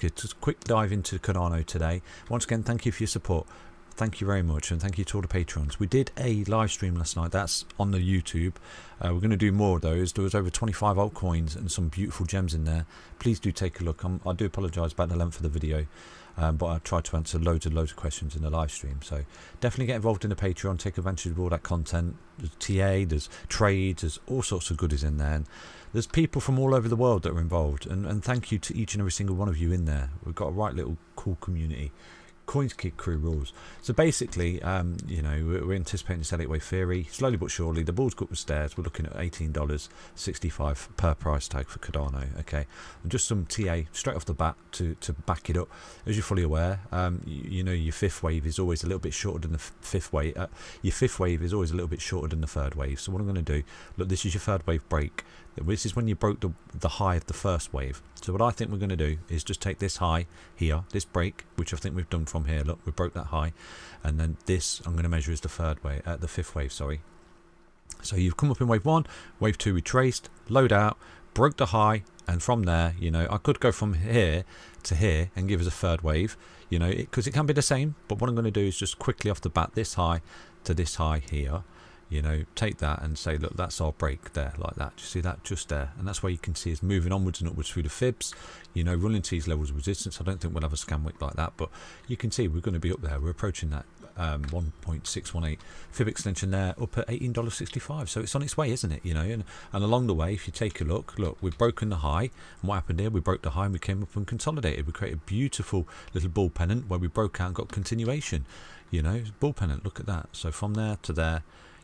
a quick dive into Cardano today. Once again, thank you for your support. Thank you very much, and thank you to all the patrons. We did a live stream last night. That's on the YouTube. We're going to do more of those. There was over 25 altcoins and some beautiful gems in there. Please do take a look. I do apologise about the length of the video, but I tried to answer loads of questions in the live stream. So definitely get involved in the Patreon. Take advantage of all that content. There's TA, there's trades, there's all sorts of goodies in there. And there's people from all over the world that are involved. And thank you to each and every single one of you in there. We've got a right little cool community. Coins Kid Crew rules. So basically, you know, we're anticipating this Elliott Wave theory. Slowly but surely, the ball's go up the stairs. We're looking at $18.65 per price tag for Cardano. Okay, and just some TA straight off the bat to back it up. As you're fully aware, you know, your fifth wave is always a little bit shorter than the fifth wave. Your fifth wave is always a little bit shorter than the third wave. So what I'm going to do, look, this is your third wave break. This is when you broke the high of the first wave. So what I think we're going to do is just take this high here, this break, which I think we've done from here. Look, we broke that high, and then this I'm going to measure as the third wave, the fifth wave. Sorry. So you've come up in wave one, wave two retraced, load out, broke the high, and from there, you know, I could go from here to here and give us a third wave, you know, because it can be the same. But what I'm going to do is just quickly off the bat, this high to this high here. You know, take that and say, look, that's our break there, like that. Do you see that? Just there. And that's where you can see us moving onwards and upwards through the fibs, you know, running to these levels of resistance. I don't think we'll have a scan wick like that, but you can see we're going to be up there. We're approaching that 1.618 fib extension there, up at $18.65. So it's on its way, isn't it? You know, and along the way, if you take a look, we've broken the high. And what happened here? We broke the high and we came up and consolidated. We created a beautiful little bull pennant where we broke out and got continuation. You know, bull pennant, look at that. So from there to there,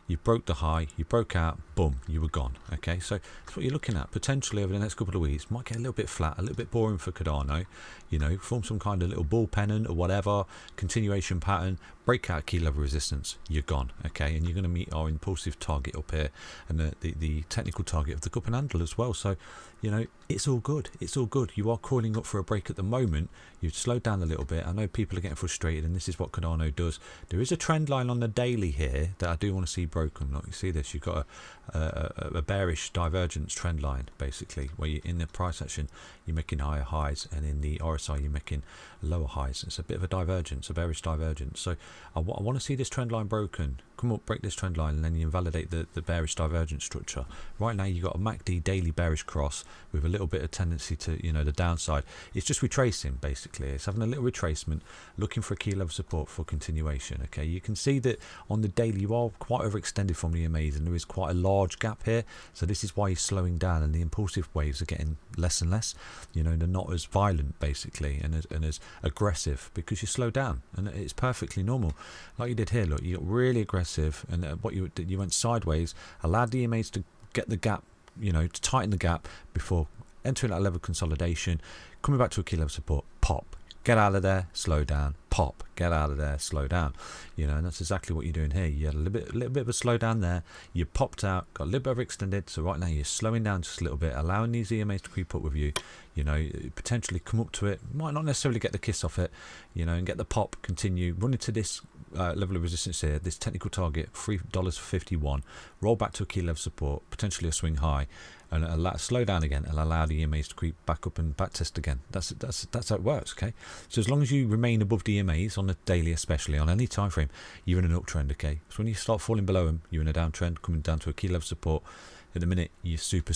you broke the high, you broke out, boom, you were gone. Okay, so that's what you're looking at. Potentially over the next couple of weeks, might get a little bit flat, a little bit boring for Cardano. You know, form some kind of little bull pennant or whatever, continuation pattern, break out key level resistance, you're gone. Okay, and you're going to meet our impulsive target up here and the technical target of the cup and handle as well. So, you know, it's all good. It's all good. You are coiling up for a break at the moment. You've slowed down a little bit. I know people are getting frustrated, and this is what Cardano does. There is a trend line on the daily here that I do want to see broken. Look, you see this? You've got a bearish divergence trend line, basically, where you in the price action you're making higher highs, and in the RSI you're making lower highs. It's a bit of a divergence, a bearish divergence. So I want to see this trend line broken. Come up, break this trend line, and then you invalidate the bearish divergence structure. Right now you've got a MACD daily bearish cross with a little bit of tendency to, you know, the downside. It's just retracing, basically. It's having a little retracement, looking for a key level support for continuation. Okay, you can see that on the daily you are quite overextended from the EMAs, and there is quite a large gap here. So this is why you're slowing down, and the impulsive waves are getting less and less. You know, they're not as violent, basically, and as aggressive, because you slow down, and it's perfectly normal. Like you did here, look, you got really aggressive, and what you went sideways, allowed the EMAs to get the gap, you know, to tighten the gap before entering that level of consolidation, coming back to a key level support, pop, get out of there, slow down, pop, get out of there, slow down. You know, and that's exactly what you're doing here. You had a little bit of a slowdown there, you popped out, got a little bit overextended, so right now you're slowing down just a little bit, allowing these EMAs to creep up with you. You know, potentially come up to it, might not necessarily get the kiss off it, you know, and get the pop, continue, run into this level of resistance here, this technical target, $3.51, roll back to a key level support, potentially a swing high, and slow down again and allow the EMAs to creep back up and back test again. That's how it works. Okay, so as long as you remain above the EMAs on the daily, especially on any time frame, you're in an uptrend. Okay, so when you start falling below them, you're in a downtrend, coming down to a key level support. At the minute, you're super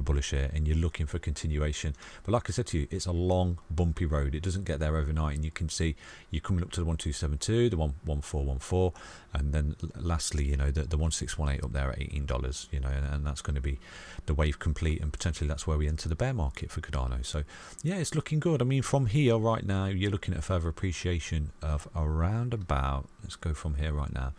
bullish here, and you're looking for continuation. But like I said to you, it's a long, bumpy road. It doesn't get there overnight, and you can see you're coming up to the 1272, the 11414, and then lastly, you know, the 1618 up there at $18. You know, and that's going to be the wave complete, and potentially that's where we enter the bear market for Cardano. So yeah, it's looking good. I mean, from here right now, you're looking at a further appreciation of around about. Let's go from here right now.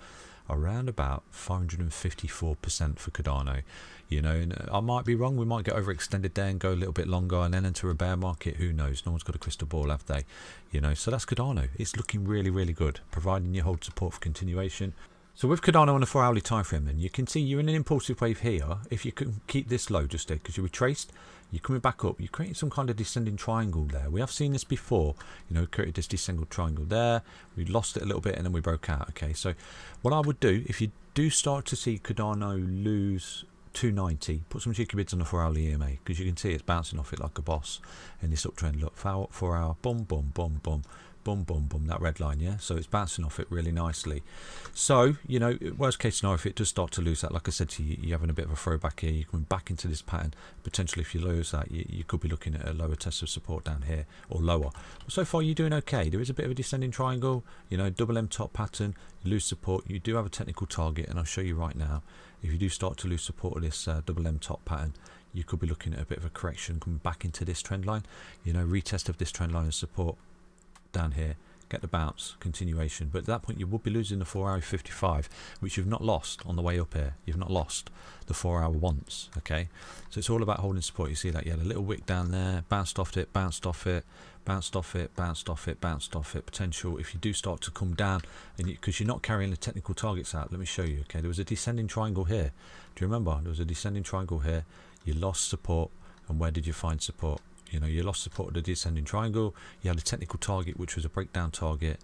Around about 554% for Cardano. You know, and I might be wrong. We might get overextended there and go a little bit longer and then enter a bear market. Who knows? No one's got a crystal ball, have they? You know, so that's Cardano. It's looking really good, providing you hold support for continuation. So with Cardano on a 4-hourly time frame, then you can see you're in an impulsive wave here. If you can keep this low just there, because you're retraced, you're coming back up, you're creating some kind of descending triangle there. We have seen this before, you know, created this descending triangle there. We lost it a little bit and then we broke out. Okay, so what I would do, if you do start to see Cardano lose 290. Put some cheeky bids on the 4-hourly EMA, because you can see it's bouncing off it like a boss in this uptrend. Look, 4 hour, boom, boom, boom, boom, boom, boom, boom, that red line, yeah? So it's bouncing off it really nicely. So, you know, worst case scenario, if it does start to lose that, like I said to you, you're having a bit of a throwback here, you're coming back into this pattern. Potentially, if you lose that, you could be looking at a lower test of support down here, or lower. But so far, you're doing okay. There is a bit of a descending triangle, you know, double M top pattern, you lose support. You do have a technical target, and I'll show you right now. If you do start to lose support of this double M top pattern, you could be looking at a bit of a correction coming back into this trend line. You know, retest of this trend line of support down here, get the bounce, continuation. But at that point, you would be losing the 4-hour 55, which you've not lost on the way up here. You've not lost the 4-hour once, okay? So it's all about holding support. You see that, yeah, the little wick down there, bounced off it, bounced off it, bounced off it, bounced off it, bounced off it. Potential, if you do start to come down, and because you're not carrying the technical targets out, let me show you, okay? There was a descending triangle here. Do you remember? There was a descending triangle here. You lost support, and where did you find support? You know, you lost support of the descending triangle. You had a technical target, which was a breakdown target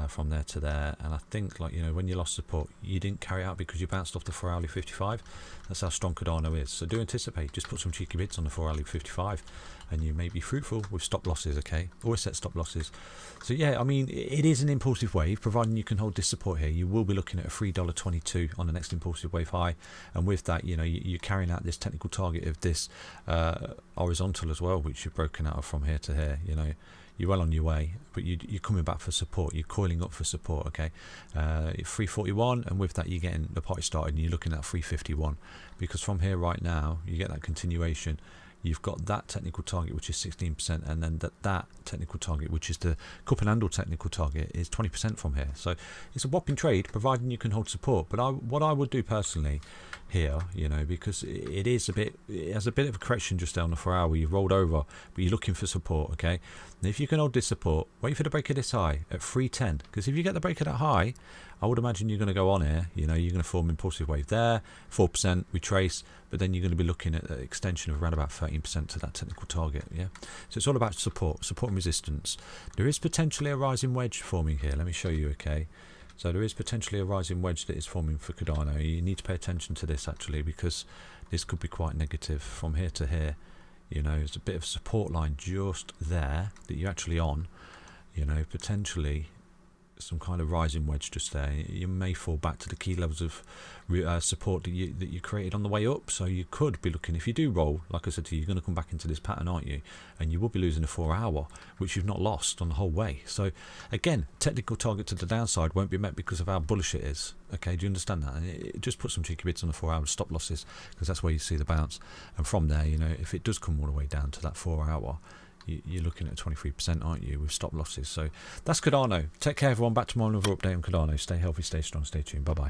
from there to there. And I think, like, you know, when you lost support, you didn't carry it out because you bounced off the 4-hourly 55. That's how strong Cardano is. So do anticipate. Just put some cheeky bids on the 4-hourly 55, and you may be fruitful with stop losses, okay? Always set stop losses. So yeah, I mean, it is an impulsive wave, providing you can hold this support here. You will be looking at a $3.22 on the next impulsive wave high, and with that, you know, you're carrying out this technical target of this horizontal as well, which you've broken out of from here to here. You know, you're well on your way, but you're coming back for support. You're coiling up for support, okay? 341, and with that, you're getting the party started, and you're looking at 351, because from here right now, you get that continuation. You've got that technical target, which is 16%, and then that technical target, which is the cup and handle technical target, is 20% from here. So it's a whopping trade, providing you can hold support. But what I would do personally here, you know, because it has a bit of a correction just there on the 4-hour where you've rolled over, but you're looking for support, okay? And if you can hold this support, wait for the break of this high at 310, because if you get the break of that high, I would imagine you're going to go on here. You know, you're going to form impulsive wave there, 4% retrace, but then you're going to be looking at an extension of around about 13% to that technical target. Yeah, so it's all about support and resistance. There is potentially a rising wedge forming here. Let me show you. Okay, so there is potentially a rising wedge that is forming for Cardano. You need to pay attention to this actually, because this could be quite negative from here to here. You know, there's a bit of a support line just there that you're actually on. You know, potentially some kind of rising wedge just there. You may fall back to the key levels of support that you created on the way up. So you could be looking, if you do roll, like I said to you, you're going to come back into this pattern, aren't you? And you will be losing a 4-hour, which you've not lost on the whole way. So again, technical target to the downside won't be met because of how bullish it is. Okay, do you understand that? And just put some cheeky bits on the 4-hour stop losses, because that's where you see the bounce. And from there, you know, if it does come all the way down to that 4-hour, you're looking at 23%, aren't you, with stop losses? So that's Cardano. Take care, everyone. Back tomorrow, another update on Cardano. Stay healthy, stay strong, stay tuned. Bye bye.